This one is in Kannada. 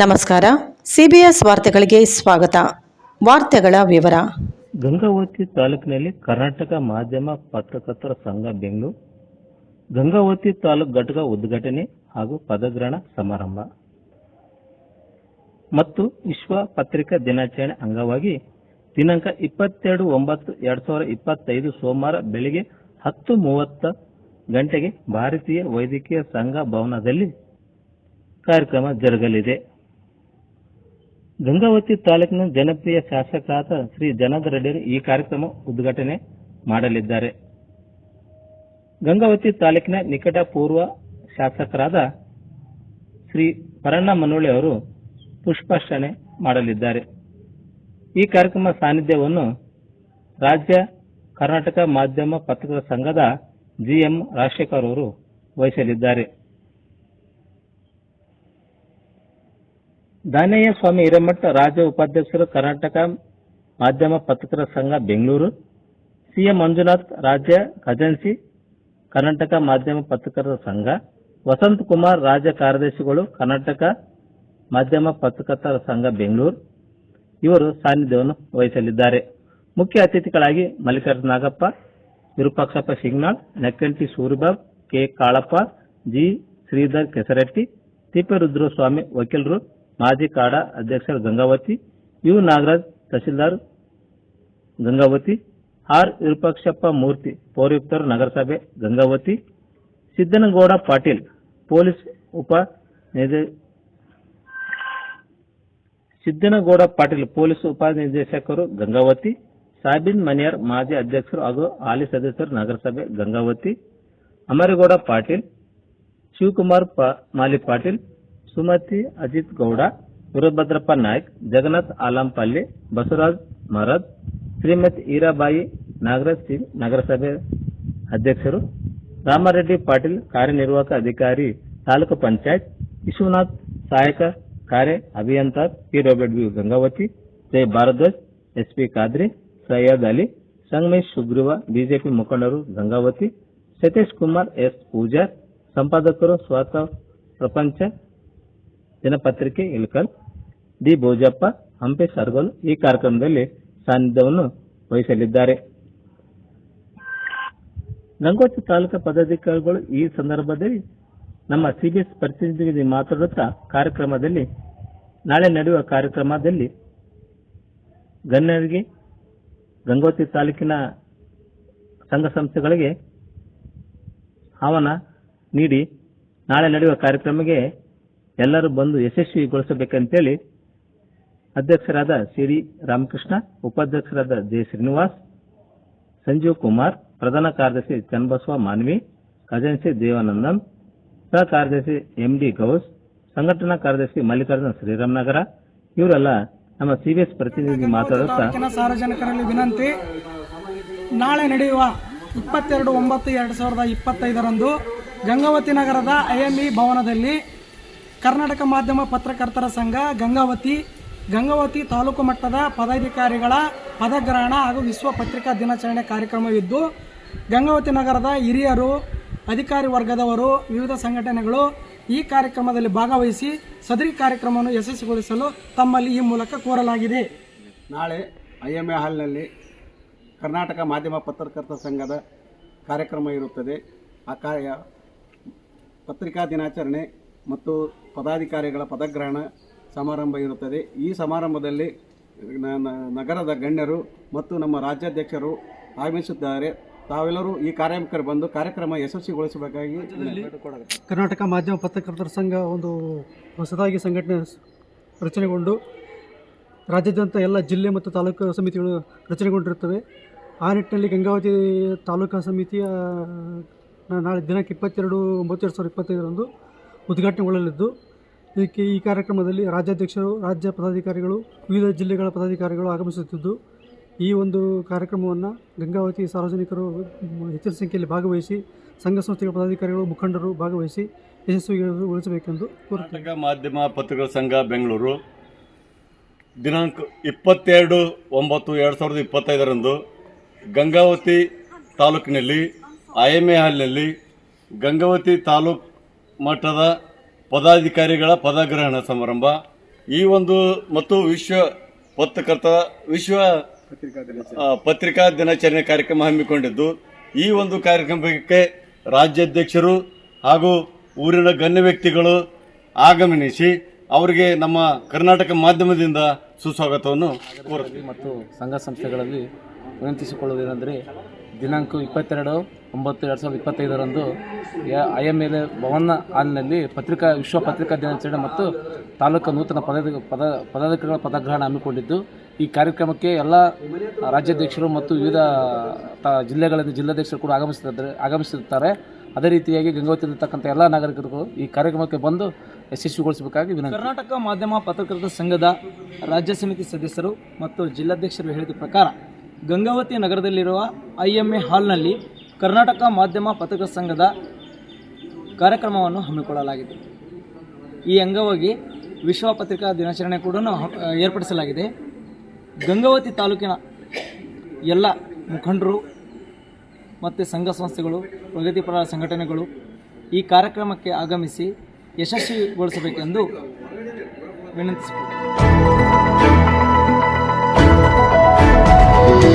ನಮಸ್ಕಾರ. ಸಿಬಿಎಸ್ ವಾರ್ತೆಗಳಿಗೆ ಸ್ವಾಗತ. ವಾರ್ತೆಗಳ ವಿವರ. ಗಂಗಾವತಿ ತಾಲೂಕಿನಲ್ಲಿ ಕರ್ನಾಟಕ ಮಾಧ್ಯಮ ಪತ್ರಕರ್ತರ ಸಂಘ ಬೆಂಗಳೂರು ಗಂಗಾವತಿ ತಾಲೂಕು ಘಟಕ ಉದ್ಘಾಟನೆ ಹಾಗೂ ಪದಗ್ರಹಣ ಸಮಾರಂಭ ಮತ್ತು ವಿಶ್ವ ಪತ್ರಿಕಾ ದಿನಾಚರಣೆ ಅಂಗವಾಗಿ ದಿನಾಂಕ 22/9/2025 ಸೋಮವಾರ ಬೆಳಿಗ್ಗೆ 10:30 ಗಂಟೆಗೆ ಭಾರತೀಯ ವೈದ್ಯಕೀಯ ಸಂಘ ಭವನದಲ್ಲಿ ಕಾರ್ಯಕ್ರಮ ಜರುಗಲಿದೆ. ಗಂಗಾವತಿ ತಾಲೂಕಿನ ಜನಪ್ರಿಯ ಶಾಸಕರಾದ ಶ್ರೀ ಜನಾರ್ದನ ರೆಡ್ಡಿ ಈ ಕಾರ್ಯಕ್ರಮ ಉದ್ಘಾಟನೆ ಮಾಡಲಿದ್ದಾರೆ. ಗಂಗಾವತಿ ತಾಲೂಕಿನ ನಿಕಟ ಪೂರ್ವ ಶಾಸಕರಾದ ಶ್ರೀ ಪರಣ್ಣ ಮನೋಳಿ ಅವರು ಪುಷ್ಪಾರ್ಚನೆ ಮಾಡಲಿದ್ದಾರೆ. ಈ ಕಾರ್ಯಕ್ರಮ ಸಾನ್ನಿಧ್ಯವನ್ನು ರಾಜ್ಯ ಕರ್ನಾಟಕ ಮಾಧ್ಯಮ ಪತ್ರಕರ್ತರ ಸಂಘದ ಜಿಎಂ ರಾಜಶೇಖರ್ ಅವರು ವಹಿಸಲಿದ್ದಾರೆ. ದಾನಯ್ಯ ಸ್ವಾಮಿ ಹಿರೇಮಠ ರಾಜ್ಯ ಉಪಾಧ್ಯಕ್ಷರು ಕರ್ನಾಟಕ ಮಾಧ್ಯಮ ಪತ್ರಕರ್ತರ ಸಂಘ ಬೆಂಗಳೂರು, ಸಿಎಂ ಮಂಜುನಾಥ್ ರಾಜ್ಯ ಖಜಾನ್ಸಿ ಕರ್ನಾಟಕ ಮಾಧ್ಯಮ ಪತ್ರಕರ್ತರ ಸಂಘ, ವಸಂತ್ ಕುಮಾರ್ ರಾಜ್ಯ ಕಾರ್ಯದರ್ಶಿಗಳು ಕರ್ನಾಟಕ ಮಾಧ್ಯಮ ಪತ್ರಕರ್ತರ ಸಂಘ ಬೆಂಗಳೂರು ಇವರು ಸಾನ್ನಿಧ್ಯವನ್ನು ವಹಿಸಲಿದ್ದಾರೆ. ಮುಖ್ಯ ಅತಿಥಿಗಳಾಗಿ ಮಲ್ಲಿಕಾರ್ಜುನ ನಾಗಪ್ಪ, ವಿರೂಪಾಕ್ಷಪ್ಪ ಶಿಗ್ನಾಳ್, ನಕ್ಕಂಟಿ ಸೂರಿಬಾಬ್, ಕೆ ಕಾಳಪ್ಪ, ಜಿ ಶ್ರೀಧರ್ ಕೆಸರಟ್ಟಿ, ತಿಪ್ಪೇರುದ್ರಸ್ವಾಮಿ ವಕೀಲರು, ಮಾಜಿ ಕಾಡಾ ಅಧ್ಯಕ್ಷರು ಗಂಗಾವತಿ, ಯು ನಾಗರಾಜ್ ತಹಶೀಲ್ದಾರ್ ಗಂಗಾವತಿ, ಆರ್ ವಿರೂಪಾಕ್ಷಪ್ಪ ಮೂರ್ತಿ ಪೌರಾಯುಕ್ತರು ನಗರಸಭೆ ಗಂಗಾವತಿ, ಸಿದ್ದನಗೌಡ ಪಾಟೀಲ್ ಪೊಲೀಸ್ ಉಪನಿರ್ದೇಶಕರು ಗಂಗಾವತಿ, ಸಾಬಿನ್ ಮನಿಯಾರ್ ಮಾಜಿ ಅಧ್ಯಕ್ಷರು ಹಾಗೂ ಹಾಲಿ ಸದಸ್ಯರು ನಗರಸಭೆ ಗಂಗಾವತಿ, ಅಮರೇಗೌಡ ಪಾಟೀಲ್, ಶಿವಕುಮಾರ್ ಮಾಲಿ ಪಾಟೀಲ್, ಸುಮತಿ ಅಜಿತ್ ಗೌಡ, ವೀರಭದ್ರಪ್ಪ ನಾಯ್ಕ್, ಜಗನ್ನಾಥ್ ಆಲಂಪಲ್ಲಿ, ಬಸವರಾಜ್ ಮರದ್, ಶ್ರೀಮತಿ ಈರಾಬಾಯಿ ನಾಗರಾಜ್ ಸಿಂಗ್ ನಗರಸಭೆ ಅಧ್ಯಕ್ಷರು, ರಾಮರೆಡ್ಡಿ ಪಾಟೀಲ್ ಕಾರ್ಯನಿರ್ವಾಹಕ ಅಧಿಕಾರಿ ತಾಲೂಕು ಪಂಚಾಯತ್, ವಿಶ್ವನಾಥ್ ಸಹಾಯಕ ಕಾರ್ಯ ಅಭಿಯಂತರ PWB ಗಂಗಾವತಿ, ಜೈ ಭಾರದ್ವಾಜ್, SP ಖಾದ್ರಿ, ಸೈಯದ್ ಅಲಿ, ಸಂಗಮೇಶ್ ಸುಗ್ರೀವ ಬಿಜೆಪಿ ಮುಖಂಡರು ಗಂಗಾವತಿ, ಸತೀಶ್ ಕುಮಾರ್ S ಪೂಜಾರ್ ಸಂಪಾದಕರು ಸ್ವತಃ ಪ್ರಪಂಚ ದಿನಪತ್ರಿಕೆ ಇಳಕಲ್, ಡಿ ಬೋಜಪ್ಪ, ಹಂಪಿ ಸರ್ಗೋಲ್ ಈ ಕಾರ್ಯಕ್ರಮದಲ್ಲಿ ಸಾನ್ನಿಧ್ಯವನ್ನು ವಹಿಸಲಿದ್ದಾರೆ. ಗಂಗಾವತಿ ತಾಲೂಕು ಪದಾಧಿಕಾರಿಗಳು ಈ ಸಂದರ್ಭದಲ್ಲಿ ನಮ್ಮ ಸಿಬಿಎಸ್ ಪ್ರತಿನಿಧಿಗೆ ಮಾತನಾಡುತ್ತಾ ಕಾರ್ಯಕ್ರಮದಲ್ಲಿ ನಾಳೆ ನಡೆಯುವ ಕಾರ್ಯಕ್ರಮದಲ್ಲಿ ಗಣ್ಯರಿಗೆ ಗಂಗಾವತಿ ತಾಲೂಕಿನ ಸಂಘ ಸಂಸ್ಥೆಗಳಿಗೆ ಆಹ್ವಾನ ನೀಡಿ ನಾಳೆ ನಡೆಯುವ ಕಾರ್ಯಕ್ರಮಕ್ಕೆ ಎಲ್ಲರೂ ಬಂದು ಯಶಸ್ವಿಗೊಳಿಸಬೇಕಂತೇಳಿ ಅಧ್ಯಕ್ಷರಾದ ಶ್ರೀ ರಾಮಕೃಷ್ಣ, ಉಪಾಧ್ಯಕ್ಷರಾದ ಜೆ ಶ್ರೀನಿವಾಸ್, ಸಂಜೀವ್ ಕುಮಾರ್, ಪ್ರಧಾನ ಕಾರ್ಯದರ್ಶಿ ಚನ್ನಬಸವ ಮಾನ್ವಿ, ಖಜಾನ್ಸಿ ದೇವಾನಂದನ್, ಸಹ ಕಾರ್ಯದರ್ಶಿ MD ಗೌಸ್, ಸಂಘಟನಾ ಕಾರ್ಯದರ್ಶಿ ಮಲ್ಲಿಕಾರ್ಜುನ ಶ್ರೀರಾಮನಗರ ಇವರೆಲ್ಲ ನಮ್ಮ ಸಿಬಿಎಸ್ ಪ್ರತಿನಿಧಿ ಮಾತನಾಡುತ್ತಾ ಸಾರ್ವಜನಿಕರಲ್ಲಿ ವಿನಂತಿ, ನಾಳೆ ನಡೆಯುವ 22/9/2025 ಗಂಗಾವತಿ ನಗರದ IME ಭವನದಲ್ಲಿ ಕರ್ನಾಟಕ ಮಾಧ್ಯಮ ಪತ್ರಕರ್ತರ ಸಂಘ ಗಂಗಾವತಿ ತಾಲೂಕು ಮಟ್ಟದ ಪದಾಧಿಕಾರಿಗಳ ಪದಗ್ರಹಣ ಹಾಗೂ ವಿಶ್ವ ಪತ್ರಿಕಾ ದಿನಾಚರಣೆ ಕಾರ್ಯಕ್ರಮವಿದ್ದು, ಗಂಗಾವತಿ ನಗರದ ಹಿರಿಯರು, ಅಧಿಕಾರಿ ವರ್ಗದವರು, ವಿವಿಧ ಸಂಘಟನೆಗಳು ಈ ಕಾರ್ಯಕ್ರಮದಲ್ಲಿ ಭಾಗವಹಿಸಿ ಸದರಿ ಕಾರ್ಯಕ್ರಮವನ್ನು ಯಶಸ್ವಿಗೊಳಿಸಲು ತಮ್ಮಲ್ಲಿ ಈ ಮೂಲಕ ಕೋರಲಾಗಿದೆ. ನಾಳೆ IMA ಹಾಲ್ನಲ್ಲಿ ಕರ್ನಾಟಕ ಮಾಧ್ಯಮ ಪತ್ರಕರ್ತರ ಸಂಘದ ಕಾರ್ಯಕ್ರಮ ಇರುತ್ತದೆ. ಆ ಪತ್ರಿಕಾ ದಿನಾಚರಣೆ ಮತ್ತು ಪದಾಧಿಕಾರಿಗಳ ಪದಗ್ರಹಣ ಸಮಾರಂಭ ಇರುತ್ತದೆ. ಈ ಸಮಾರಂಭದಲ್ಲಿ ನಗರದ ಗಣ್ಯರು ಮತ್ತು ನಮ್ಮ ರಾಜ್ಯಾಧ್ಯಕ್ಷರು ಆಗಮಿಸಿದ್ದಾರೆ. ತಾವೆಲ್ಲರೂ ಈ ಕಾರ್ಯಕ್ರಮಕ್ಕೆ ಬಂದು ಕಾರ್ಯಕ್ರಮ ಯಶಸ್ವಿಗೊಳಿಸಬೇಕಾಗಿ ಕರ್ನಾಟಕ ಮಾಧ್ಯಮ ಪತ್ರಕರ್ತರ ಸಂಘ ಒಂದು ಹೊಸದಾಗಿ ಸಂಘಟನೆ ರಚನೆಗೊಂಡು ರಾಜ್ಯಾದ್ಯಂತ ಎಲ್ಲ ಜಿಲ್ಲೆ ಮತ್ತು ತಾಲೂಕು ಸಮಿತಿಗಳು ರಚನೆಗೊಂಡಿರುತ್ತವೆ. ಆ ನಿಟ್ಟಿನಲ್ಲಿ ಗಂಗಾವತಿ ತಾಲೂಕಾ ಸಮಿತಿಯ ನಾಳೆ ದಿನಾಂಕ 22/9/2025 ಉದ್ಘಾಟನೆಗೊಳ್ಳಲಿದ್ದು, ಈ ಕಾರ್ಯಕ್ರಮದಲ್ಲಿ ರಾಜ್ಯಾಧ್ಯಕ್ಷರು, ರಾಜ್ಯ ಪದಾಧಿಕಾರಿಗಳು, ವಿವಿಧ ಜಿಲ್ಲೆಗಳ ಪದಾಧಿಕಾರಿಗಳು ಆಗಮಿಸುತ್ತಿದ್ದು, ಈ ಒಂದು ಕಾರ್ಯಕ್ರಮವನ್ನು ಗಂಗಾವತಿ ಸಾರ್ವಜನಿಕರು ಹೆಚ್ಚಿನ ಸಂಖ್ಯೆಯಲ್ಲಿ ಭಾಗವಹಿಸಿ ಸಂಘ ಸಂಸ್ಥೆಗಳ ಪದಾಧಿಕಾರಿಗಳು, ಮುಖಂಡರು ಭಾಗವಹಿಸಿ ಯಶಸ್ವಿಗೊಳಿಸಬೇಕೆಂದು ಕೋರುತ್ತೇನೆ. ಕರ್ನಾಟಕ ಮಾಧ್ಯಮ ಪತ್ರಕರ್ತರ ಸಂಘ ಬೆಂಗಳೂರು ದಿನಾಂಕ 22/9/2025 ಗಂಗಾವತಿ ತಾಲೂಕಿನಲ್ಲಿ IMA ಹಾಲ್ನಲ್ಲಿ ಗಂಗಾವತಿ ತಾಲೂಕು ಮಟ್ಟದ ಪದಾಧಿಕಾರಿಗಳ ಪದಗ್ರಹಣ ಸಮಾರಂಭ ಈ ಒಂದು ಮತ್ತು ವಿಶ್ವ ಪತ್ರಿಕಾ ದಿನಾಚರಣೆ ಕಾರ್ಯಕ್ರಮ ಹಮ್ಮಿಕೊಂಡಿದ್ದು, ಈ ಒಂದು ಕಾರ್ಯಕ್ರಮಕ್ಕೆ ರಾಜ್ಯಾಧ್ಯಕ್ಷರು ಹಾಗೂ ಊರಿನ ಗಣ್ಯ ವ್ಯಕ್ತಿಗಳು ಆಗಮನಿಸಿ ಅವರಿಗೆ ನಮ್ಮ ಕರ್ನಾಟಕ ಮಾಧ್ಯಮದಿಂದ ಸುಸ್ವಾಗತವನ್ನು ಕೋರುತ್ತೇವೆ. ಮತ್ತು ಸಂಘ ಸಂಸ್ಥೆಗಳಲ್ಲಿ ವಿನಂತಿಸಿಕೊಳ್ಳುವುದೇನೆಂದರೆ ದಿನಾಂಕ 22/9/2025 IML ಭವನ ಹಾಲ್ನಲ್ಲಿ ವಿಶ್ವ ಪತ್ರಿಕಾ ದಿನಾಚರಣೆ ಮತ್ತು ತಾಲೂಕು ನೂತನ ಪದಾಧಿಕಾರಿಗಳ ಪದಗ್ರಹಣ ಹಮ್ಮಿಕೊಂಡಿದ್ದು, ಈ ಕಾರ್ಯಕ್ರಮಕ್ಕೆ ಎಲ್ಲ ರಾಜ್ಯಾಧ್ಯಕ್ಷರು ಮತ್ತು ವಿವಿಧ ಜಿಲ್ಲೆಗಳಿಂದ ಜಿಲ್ಲಾಧ್ಯಕ್ಷರು ಕೂಡ ಆಗಮಿಸುತ್ತಾರೆ. ಅದೇ ರೀತಿಯಾಗಿ ಗಂಗಾವತಿಯಲ್ಲಿರ್ತಕ್ಕಂಥ ಎಲ್ಲ ನಾಗರಿಕರು ಈ ಕಾರ್ಯಕ್ರಮಕ್ಕೆ ಬಂದು ಯಶಸ್ವಿಗೊಳಿಸಬೇಕಾಗಿ ವಿನಂತಿ. ಕರ್ನಾಟಕ ಮಾಧ್ಯಮ ಪತ್ರಕರ್ತರ ಸಂಘದ ರಾಜ್ಯ ಸಮಿತಿ ಸದಸ್ಯರು ಮತ್ತು ಜಿಲ್ಲಾಧ್ಯಕ್ಷರು ಹೇಳಿದ ಪ್ರಕಾರ ಗಂಗಾವತಿ ನಗರದಲ್ಲಿರುವ IMA ಹಾಲ್ನಲ್ಲಿ ಕರ್ನಾಟಕ ಮಾಧ್ಯಮ ಪತ್ರಕರ್ತರ ಸಂಘದ ಕಾರ್ಯಕ್ರಮವನ್ನು ಹಮ್ಮಿಕೊಳ್ಳಲಾಗಿದೆ. ಈ ಅಂಗವಾಗಿ ವಿಶ್ವ ಪತ್ರಿಕಾ ದಿನಾಚರಣೆ ಕೂಡ ಏರ್ಪಡಿಸಲಾಗಿದೆ. ಗಂಗಾವತಿ ತಾಲೂಕಿನ ಎಲ್ಲ ಮುಖಂಡರು ಮತ್ತು ಸಂಘ ಸಂಸ್ಥೆಗಳು, ಪ್ರಗತಿಪರ ಸಂಘಟನೆಗಳು ಈ ಕಾರ್ಯಕ್ರಮಕ್ಕೆ ಆಗಮಿಸಿ ಯಶಸ್ವಿಗೊಳಿಸಬೇಕೆಂದು ವಿನಂತಿಸಿಕೊಳ್ಳುತ್ತೇವೆ.